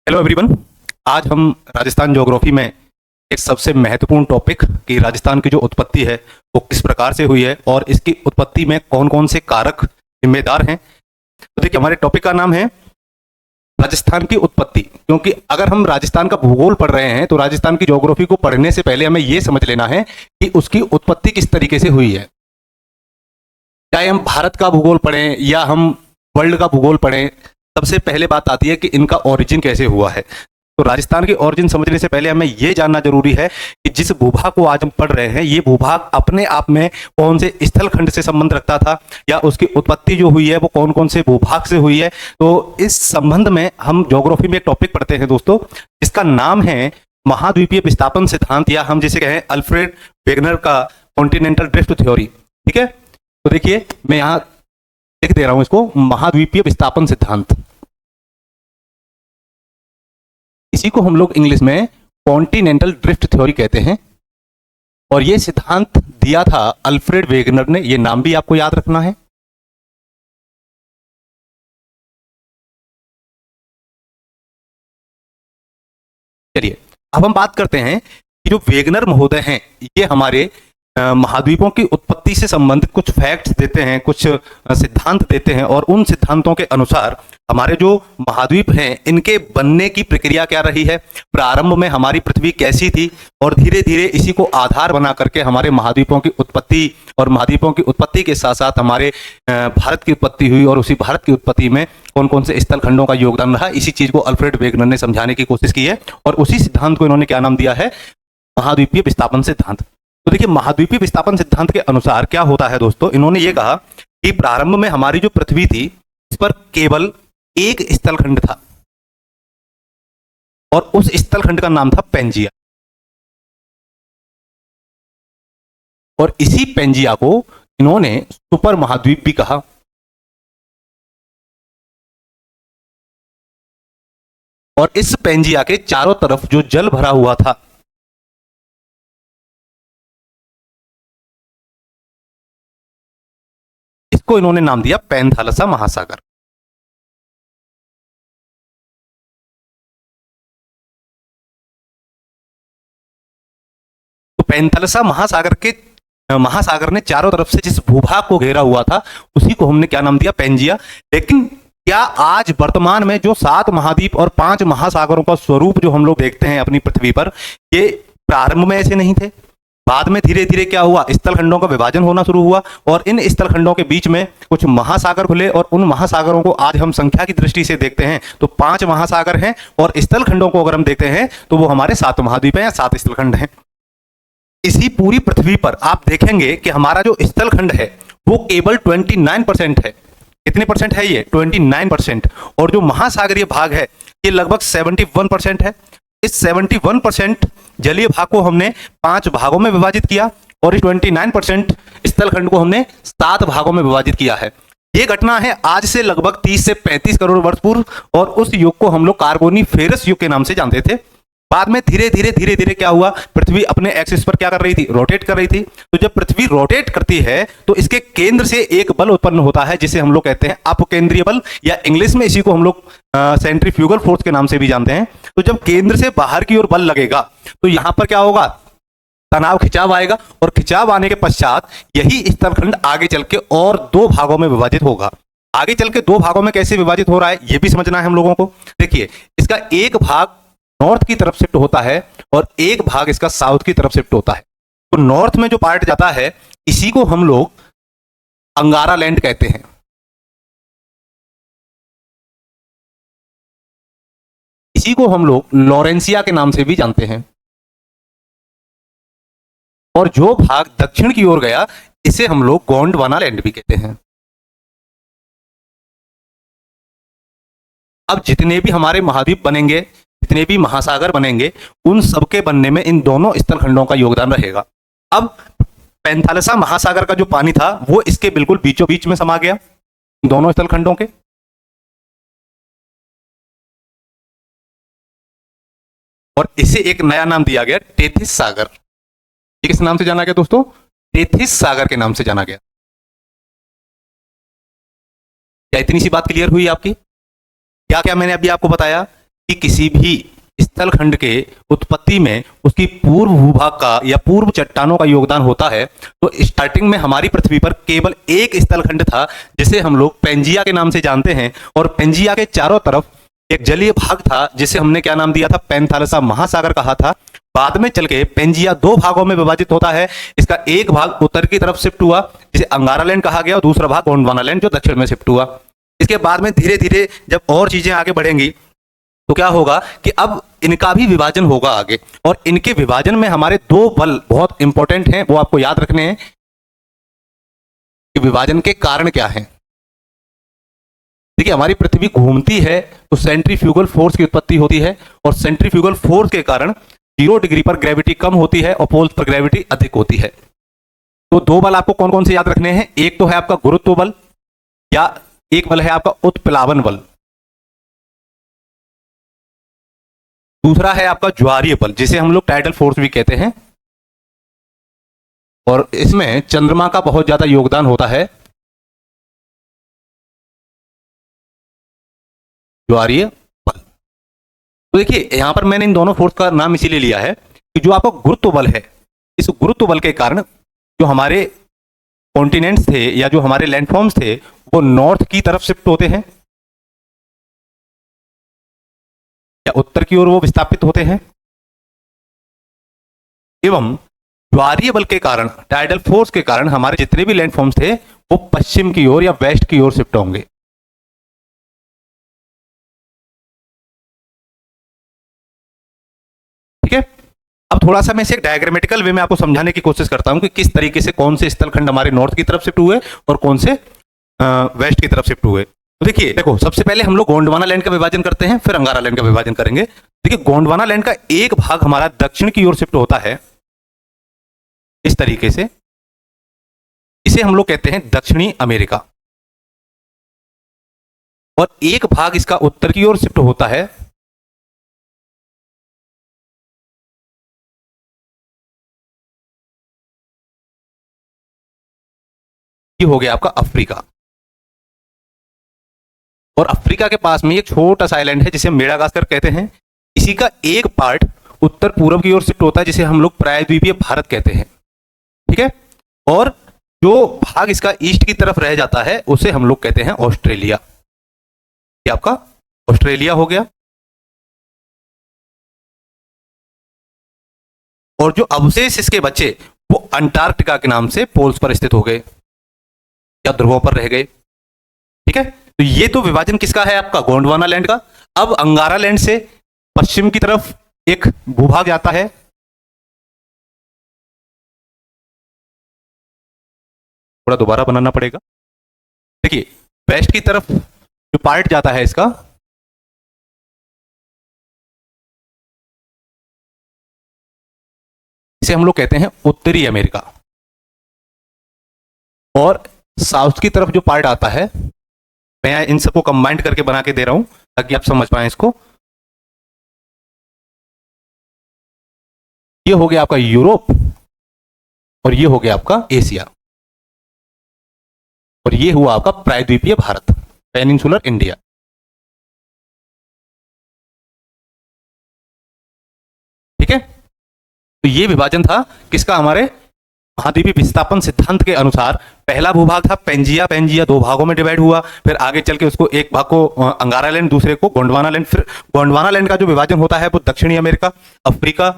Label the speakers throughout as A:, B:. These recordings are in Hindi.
A: Hello everyone. आज हम राजस्थान ज्योग्राफी में एक सबसे महत्वपूर्ण टॉपिक कि राजस्थान की जो उत्पत्ति है वो किस प्रकार से हुई है और इसकी उत्पत्ति में कौन कौन से कारक जिम्मेदार हैं। तो देखिए, हमारे टॉपिक का नाम है राजस्थान की उत्पत्ति। क्योंकि अगर हम राजस्थान का भूगोल पढ़ रहे हैं तो राजस्थान की ज्योग्राफी को पढ़ने से पहले हमें यह समझ लेना है कि उसकी उत्पत्ति किस तरीके से हुई है। चाहे हम भारत का भूगोल पढ़ें या हम वर्ल्ड का भूगोल पढ़ें, सबसे पहले बात आती है कि इनका ओरिजिन कैसे हुआ है। तो राजस्थान की ओरिजिन समझने से पहले हमें यह जानना जरूरी है कि जिस भूभाग को आज हम पढ़ रहे हैं ये भूभाग अपने आप में कौन से स्थल खंड से संबंध रखता था या उसकी उत्पत्ति जो हुई है वो कौन कौन से भूभाग से हुई है। तो इस संबंध में हम ज्योग्राफी में एक टॉपिक पढ़ते हैं दोस्तों, जिसका नाम है महाद्वीपीय विस्थापन सिद्धांत, या हम जिसे कहें अल्फ्रेड वेगनर का कॉन्टिनेंटल ड्रिफ्ट थ्योरी। ठीक है, तो देखिए मैं यहां लिख दे रहा हूं इसको, महाद्वीपीय विस्थापन सिद्धांत। इसी को हम लोग इंग्लिश में कॉन्टिनेंटल ड्रिफ्ट थ्योरी कहते हैं। और यह सिद्धांत दिया था अल्फ्रेड वेगनर ने। यह नाम भी आपको याद रखना है। चलिए अब हम बात करते हैं कि जो वेगनर महोदय हैं ये हमारे महाद्वीपों की उत्पत्ति से संबंधित कुछ फैक्ट्स देते हैं, कुछ सिद्धांत देते हैं, और उन सिद्धांतों के अनुसार हमारे जो महाद्वीप हैं इनके बनने की प्रक्रिया क्या रही है, प्रारंभ में हमारी पृथ्वी कैसी थी, और धीरे धीरे इसी को आधार बना करके हमारे महाद्वीपों की उत्पत्ति, और महाद्वीपों की उत्पत्ति के साथ साथ हमारे भारत की उत्पत्ति हुई, और उसी भारत की उत्पत्ति में कौन कौन से स्थल खंडों का योगदान रहा। इसी चीज को अल्फ्रेड वेगनर ने समझाने की कोशिश की है, और उसी सिद्धांत को इन्होंने क्या नाम दिया है, महाद्वीपीय विस्थापन सिद्धांत। तो देखिए, महाद्वीपीय विस्थापन सिद्धांत के अनुसार क्या होता है दोस्तों, इन्होंने ये कहा कि प्रारंभ में हमारी जो पृथ्वी थी इस पर केवल एक स्थलखंड था, और उस स्थलखंड का नाम था पेंजिया। और इसी पेंजिया को इन्होंने सुपर महाद्वीप भी कहा। और इस पेंजिया के चारों तरफ जो जल भरा हुआ था इसको इन्होंने नाम दिया पैंथालसा महासागर। तो पैंथालसा महासागर ने चारों तरफ से जिस भूभाग को घेरा हुआ था उसी को हमने क्या नाम दिया, पेंजिया। लेकिन क्या आज वर्तमान में जो 7 महाद्वीप और 5 महासागरों का स्वरूप जो हम लोग देखते हैं अपनी पृथ्वी पर, ये प्रारंभ में ऐसे नहीं थे। बाद में धीरे धीरे क्या हुआ, स्थल खंडों का विभाजन होना शुरू हुआ, और इन स्थल खंडों के बीच में कुछ महासागर खुले, और उन महासागरों को आज हम संख्या की दृष्टि से देखते हैं तो 5 महासागर हैं, और स्थल खंडों को अगर हम देखते हैं तो वो हमारे 7 महाद्वीप हैं या 7 स्थल खंड हैं। इसी पूरी पृथ्वी पर आप देखेंगे कि हमारा जो स्थल खंड है वो केवल 29% है। कितने परसेंट है ये, 29%। और जो महासागरीय भाग है ये लगभग 71% है। इस 71% जलीय भाग को हमने 5 भागों में विभाजित किया, और इस 29% स्थल खंड को हमने 7 भागों में विभाजित किया है। ये घटना है आज से लगभग 30 से 35 करोड़ वर्ष पूर्व, और उस युग को हम लोग कार्बोनीफेरस युग के नाम से जानते थे। बाद में धीरे धीरे क्या हुआ, पृथ्वी अपने एक्सिस पर क्या कर रही थी, रोटेट कर रही थी। तो जब पृथ्वी रोटेट करती है तो इसके केंद्र से एक बल उत्पन्न होता है जिसे हम लोग कहते हैं अपकेंद्रीय बल, या इंग्लिश में इसी को हम लोग सेंट्रीफ्यूगल फोर्स के नाम से भी जानते हैं। तो जब केंद्र से बाहर की ओर बल लगेगा तो यहां पर क्या होगा, तनाव खिंचाव आएगा, और खिंचाव आने के पश्चात यही स्थलखंड आगे चल के और 2 भागों में विभाजित होगा। आगे चल के 2 भागों में कैसे विभाजित हो रहा है यह भी समझना है हम लोगों को। देखिए, इसका एक भाग नॉर्थ की तरफ शिफ्ट होता है और एक भाग इसका साउथ की तरफ शिफ्ट होता है। तो नॉर्थ में जो पार्ट जाता है इसी को हम लोग अंगारा लैंड कहते हैं। इसी को हम लोग लॉरेंसिया के नाम से भी जानते हैं। और जो भाग दक्षिण की ओर गया इसे हम लोग गोंडवाना लैंड भी कहते हैं। अब जितने भी हमारे महाद्वीप बनेंगे, जितने भी महासागर बनेंगे, उन सबके बनने में इन दोनों स्थल खंडों का योगदान रहेगा। अब पैंथालसा महासागर का जो पानी था वो इसके बिल्कुल बीचों बीच में समा गया दोनों स्थल खंडों के, और इसे एक नया नाम दिया गया टेथिस सागर। ये किस नाम से जाना गया दोस्तों, टेथिस सागर के नाम से जाना गया। क्या इतनी सी बात क्लियर हुई आपकी? क्या क्या मैंने अभी आपको बताया कि किसी भी स्थल खंड के उत्पत्ति में उसकी पूर्व भूभाग का या पूर्व चट्टानों का योगदान होता है, तो स्टार्टिंग में हमारी पृथ्वी पर केवल एक स्थल खंड था जिसे हम लोग पेंजिया के नाम से जानते हैं, और पेंजिया के चारों तरफ एक जलीय भाग था जिसे हमने क्या नाम दिया था, पैंथालसा महासागर कहा था। बाद में चल के पेंजिया दो भागों में विभाजित होता है। इसका एक भाग उत्तर की तरफ शिफ्ट हुआ जिसे अंगारालैंड कहा गया, और दूसरा भाग गोंडवानालैंड जो दक्षिण में शिफ्ट हुआ। इसके बाद में धीरे धीरे जब और चीजें आगे बढ़ेंगी तो क्या होगा कि अब इनका भी विभाजन होगा आगे, और इनके विभाजन में हमारे दो बल बहुत इंपॉर्टेंट हैं, वो आपको याद रखने हैं कि विभाजन के कारण क्या हैं। देखिए, हमारी पृथ्वी घूमती है तो सेंट्रीफ्यूगल फोर्स की उत्पत्ति होती है, और सेंट्रीफ्यूगल फोर्स के कारण 0 डिग्री पर ग्रेविटी कम होती है और पोल्स पर ग्रेविटी अधिक होती है। तो दो बल आपको कौन कौन से याद रखने हैं, एक तो है आपका गुरुत्व बल, या एक बल है आपका उत्प्लावन बल, दूसरा है आपका ज्वारीय बल जिसे हम लोग टाइडल फोर्स भी कहते हैं, और इसमें चंद्रमा का बहुत ज्यादा योगदान होता है। ज्वारीय बल, तो देखिए यहां पर मैंने इन दोनों फोर्स का नाम इसीलिए लिया है कि जो आपका गुरुत्व बल है, इस गुरुत्व बल के कारण जो हमारे कॉन्टिनेंट्स थे या जो हमारे लैंडफॉर्म्स थे वो नॉर्थ की तरफ शिफ्ट होते हैं या उत्तर की ओर वो विस्थापित होते हैं, एवं ज्वारीय बल के कारण, टाइडल फोर्स के कारण हमारे जितने भी लैंडफॉर्म्स थे वो पश्चिम की ओर या वेस्ट की ओर शिफ्ट होंगे। ठीक है, अब थोड़ा सा मैं इसे डायग्रामेटिकल वे में आपको समझाने की कोशिश करता हूं कि किस तरीके से कौन से स्थलखंड हमारे नॉर्थ की तरफ शिफ्ट हुए और कौन से वेस्ट की तरफ शिफ्ट हुए। तो देखिए, देखो सबसे पहले हम लोग गोंडवाना लैंड का विभाजन करते हैं, फिर अंगारा लैंड का विभाजन करेंगे। देखिए, गोंडवाना लैंड का एक भाग हमारा दक्षिण की ओर शिफ्ट होता है इस तरीके से, इसे हम लोग कहते हैं दक्षिणी अमेरिका, और एक भाग इसका उत्तर की ओर शिफ्ट होता है ये हो गया आपका अफ्रीका, और अफ्रीका के पास में एक छोटा सा आइलैंड है जिसे मेडागास्कर कहते हैं। इसी का एक पार्ट उत्तर पूर्व की ओर शिफ्ट होता है जिसे हम लोग प्रायद्वीपीय भारत कहते हैं। ठीक है, और जो भाग इसका ईस्ट की तरफ रह जाता है उसे हम लोग कहते हैं ऑस्ट्रेलिया। ये आपका ऑस्ट्रेलिया हो गया, और जो अवशेष इसके बचे वो अंटार्कटिका के नाम से पोल्स पर स्थित हो गए या ध्रुवों पर रह गए। ठीक है, तो ये तो विभाजन किसका है, आपका गोंडवाना लैंड का। अब अंगारा लैंड से पश्चिम की तरफ एक भूभाग जाता है, थोड़ा दोबारा बनाना पड़ेगा। देखिए, वेस्ट की तरफ जो पार्ट जाता है इसका, इसे हम लोग कहते हैं उत्तरी अमेरिका, और साउथ की तरफ जो पार्ट आता है, मैं इन सबको कंबाइंड करके बना के दे रहा हूं ताकि आप समझ पाएं इसको। ये हो गया आपका यूरोप, और ये हो गया आपका एशिया, और ये हुआ आपका प्रायद्वीपीय भारत, पेनिनसुलर इंडिया। ठीक है, तो ये विभाजन था किसका, हमारे महाद्वीपीय विस्थापन सिद्धांत के अनुसार। पहला भूभाग था पेंजिया, पेंजिया दो भागों में डिवाइड हुआ, फिर आगे चल के उसको एक भाग को अंगारा लैंड, दूसरे को गोंडवाना लैंड। फिर गोंडवाना लैंड का जो विभाजन होता है वो दक्षिणी अमेरिका, अफ्रीका,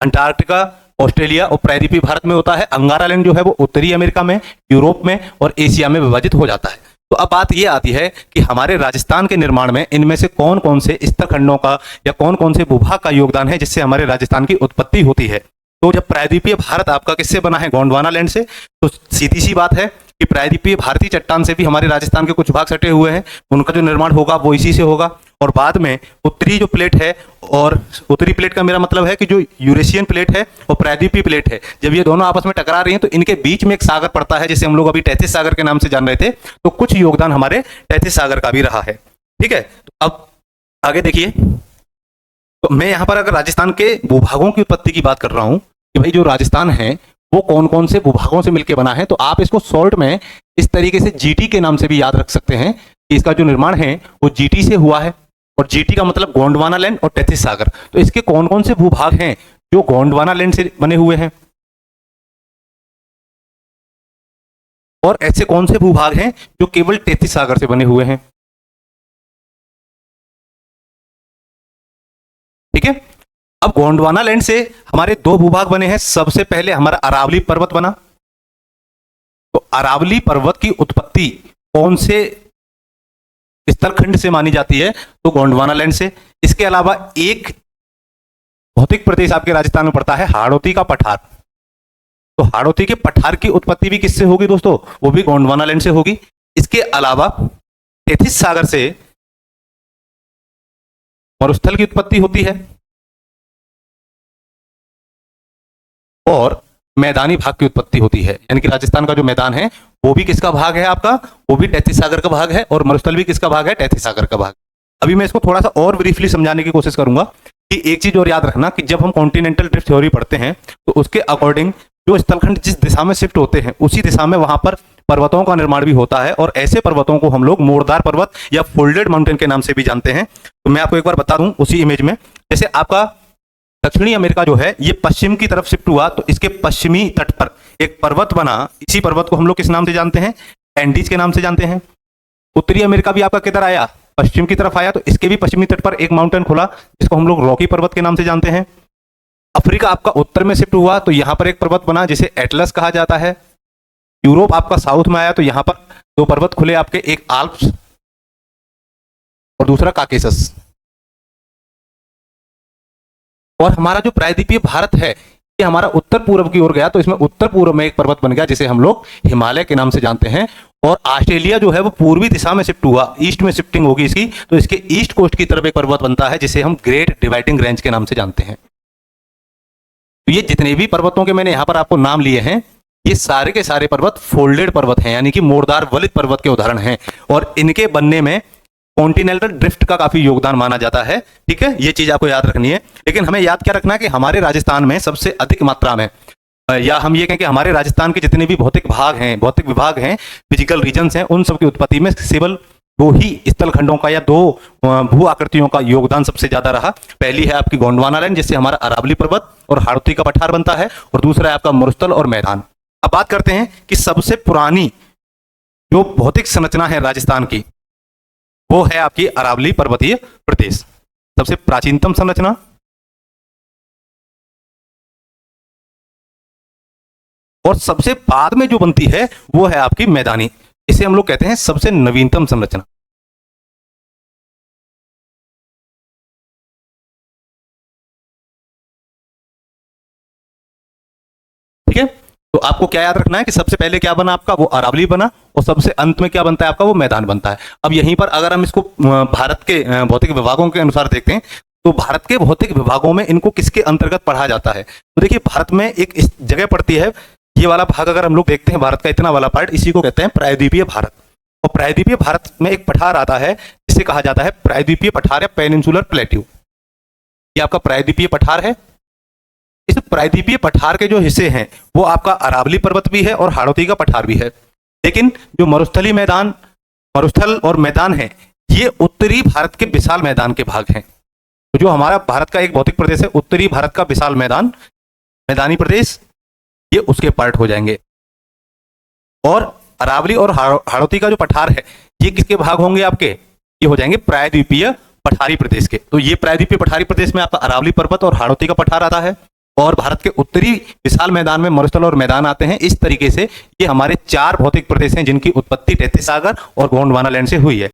A: अंटार्कटिका, ऑस्ट्रेलिया और प्रायद्वीपीय भारत में होता है। अंगारा लैंड जो है वो उत्तरी अमेरिका में, यूरोप में और एशिया में विभाजित हो जाता है। तो अब बात यह आती है कि हमारे राजस्थान के निर्माण में इनमें से कौन कौन से स्थलखंडों का या कौन कौन से भूभाग का योगदान है जिससे हमारे राजस्थान की उत्पत्ति होती है। तो जब प्रायद्वीपीय भारत आपका किससे बना है, गोंडवाना लैंड से, तो सीधी सी बात है कि प्रायद्वीपीय भारतीय चट्टान से भी हमारे राजस्थान के कुछ भाग सटे हुए हैं, उनका जो निर्माण होगा वो इसी से होगा। और बाद में उत्तरी जो प्लेट है, और उत्तरी प्लेट का मेरा मतलब है कि जो यूरेशियन प्लेट है और प्रायद्वीपीय प्लेट है, जब ये दोनों आपस में टकरा रही हैं तो इनके बीच में एक सागर पड़ता है जिसे हम लोग अभी टैथिस सागर के नाम से जान रहे थे। तो कुछ योगदान हमारे टैथिस सागर का भी रहा है। ठीक है, तो अब आगे देखिए, तो मैं यहां पर अगर राजस्थान के भूभागों की उत्पत्ति की बात कर रहा हूं कि भाई जो राजस्थान है वो कौन कौन से भूभागों से मिलकर बना है, तो आप इसको शॉर्ट में इस तरीके से जीटी के नाम से भी याद रख सकते हैं कि इसका जो निर्माण है वो जीटी से हुआ है। और जीटी का मतलब गोंडवाना लैंड और टेथिस सागर। तो इसके कौन कौन से भूभाग हैं जो गोंडवाना लैंड से बने हुए हैं, और ऐसे कौन से भूभाग हैं जो केवल टेथिस सागर से बने हुए हैं। ठीक है, अब गोंडवाना लैंड से हमारे दो भूभाग बने हैं। सबसे पहले हमारा अरावली पर्वत बना। तो अरावली पर्वत की उत्पत्ति कौन से स्थलखंड से मानी जाती है, तो गोंडवाना लैंड से। इसके अलावा एक भौतिक प्रदेश आपके राजस्थान में पड़ता है हाड़ौती का पठार। तो हाड़ौती के पठार की उत्पत्ति भी किससे होगी दोस्तों, वो भी गोंडवाना लैंड से होगी। इसके अलावा टेथिस सागर से मरुस्थल की उत्पत्ति होती है, और मैदानी भाग की उत्पत्ति होती है। यानी कि राजस्थान का जो मैदान है वो भी किसका भाग है आपका, वो भी टेथिस सागर का भाग है, और मरुस्थल भी किसका भाग है, टेथिस सागर का भाग। अभी मैं इसको थोड़ा सा और ब्रीफली समझाने की कोशिश करूंगा कि एक चीज और याद रखना कि जब हम कॉन्टिनेंटल ड्रिफ्ट थ्योरी पढ़ते हैं तो उसके अकॉर्डिंग जो स्थलखंड जिस दिशा में शिफ्ट होते हैं उसी दिशा में वहां पर पर्वतों का निर्माण भी होता है, और ऐसे पर्वतों को हम लोग मोड़दार पर्वत या फोल्डेड माउंटेन के नाम से भी जानते हैं। तो मैं आपको एक बार बता दूं उसी इमेज में, जैसे आपका दक्षिणी अमेरिका जो है ये पश्चिम की तरफ शिफ्ट हुआ, तो इसके पश्चिमी तट पर एक पर्वत बना। इसी पर्वत को हम लोग किस नाम से जानते हैं, एंडीज के नाम से जानते हैं। उत्तरी अमेरिका भी आपका किधर आया, पश्चिम की तरफ आया, तो इसके भी पश्चिमी तट पर एक माउंटेन खुला जिसको हम लोग रॉकी पर्वत के नाम से जानते हैं। अफ्रीका आपका उत्तर में शिफ्ट हुआ तो यहां पर एक पर्वत बना जिसे एटलस कहा जाता है। यूरोप आपका साउथ में आया तो यहां पर दो पर्वत खुले आपके, एक आल्प्स और दूसरा काकेसस। और हमारा जो प्रायद्वीपीय भारत है ये हमारा उत्तर पूर्व की ओर गया, तो इसमें उत्तर पूर्व में एक पर्वत बन गया जिसे हम लोग हिमालय के नाम से जानते हैं। और ऑस्ट्रेलिया जो है वो पूर्वी दिशा में शिफ्ट हुआ, ईस्ट में शिफ्टिंग होगी इसकी, तो इसके ईस्ट कोस्ट की तरफ एक पर्वत बनता है जिसे हम ग्रेट डिवाइडिंग रेंज के नाम से जानते हैं। तो ये जितने भी पर्वतों के मैंने यहां पर आपको नाम लिए हैं ये सारे के सारे पर्वत फोल्डेड पर्वत हैं, यानी कि मोड़दार वलित पर्वत के उदाहरण हैं, और इनके बनने में कॉन्टिनेंटल ड्रिफ्ट का काफी योगदान माना जाता है। ठीक है, ये चीज आपको याद रखनी है। लेकिन हमें याद क्या रखना है कि हमारे राजस्थान में सबसे अधिक मात्रा में, या हम ये कहें कि हमारे राजस्थान के जितने भी भौतिक भाग हैं, भौतिक विभाग हैं, फिजिकल रीजन्स हैं, उन सब की उत्पत्ति में केवल दो ही स्थल खंडों का या दो भू आकृतियों का योगदान सबसे ज्यादा रहा। पहली है आपकी गोंडवाना लैंड जिससे हमारा अरावली पर्वत और हाड़ौती का पठार बनता है, और दूसरा है आपका मरुस्थल और मैदान। अब बात करते हैं कि सबसे पुरानी जो भौतिक संरचना है राजस्थान की वो है आपकी अरावली पर्वतीय प्रदेश, सबसे प्राचीनतम संरचना। और सबसे बाद में जो बनती है वो है आपकी मैदानी, इसे हम लोग कहते हैं सबसे नवीनतम संरचना। ठीक है, तो आपको क्या याद रखना है कि सबसे पहले क्या बना आपका, वो अरावली बना, और सबसे अंत में क्या बनता है आपका, वो मैदान बनता है। अब यहीं पर अगर हम इसको भारत के भौतिक विभागों के अनुसार देखते हैं तो भारत के भौतिक विभागों में इनको किसके अंतर्गत पढ़ा जाता है, तो देखिए भारत में एक इस जगह पड़ती है, ये वाला भाग अगर हम लोग देखते हैं भारत का इतना वाला पार्ट, इसी को कहते हैं प्रायद्वीपीय भारत। और प्रायद्वीपीय भारत में एक पठार आता है जिसे कहा जाता है प्रायद्वीपीय पठार या पेनिनसुलर प्लेट्यू। ये आपका प्रायद्वीपीय पठार है। इस प्रायद्वीपीय पठार के जो हिस्से हैं वो आपका अरावली पर्वत भी है और हाड़ौती का पठार भी है, लेकिन जो मरुस्थली मैदान, मरुस्थल और मैदान है ये उत्तरी भारत के विशाल मैदान के भाग हैं। तो जो हमारा भारत का एक भौतिक प्रदेश है उत्तरी भारत का विशाल मैदान, मैदानी प्रदेश, ये उसके पार्ट हो जाएंगे। और अरावली और हाड़ौती का जो पठार है ये किसके भाग होंगे आपके, ये हो जाएंगे प्रायद्वीपीय पठारी प्रदेश के। तो ये प्रायद्वीपीय पठारी प्रदेश में आपका अरावली पर्वत और हाड़ौती का पठार आता है, और भारत के उत्तरी विशाल मैदान में मरुस्थल और मैदान आते हैं। इस तरीके से ये हमारे चार भौतिक प्रदेश हैं जिनकी उत्पत्ति टेथिस सागर और गोंडवाना लैंड से हुई है।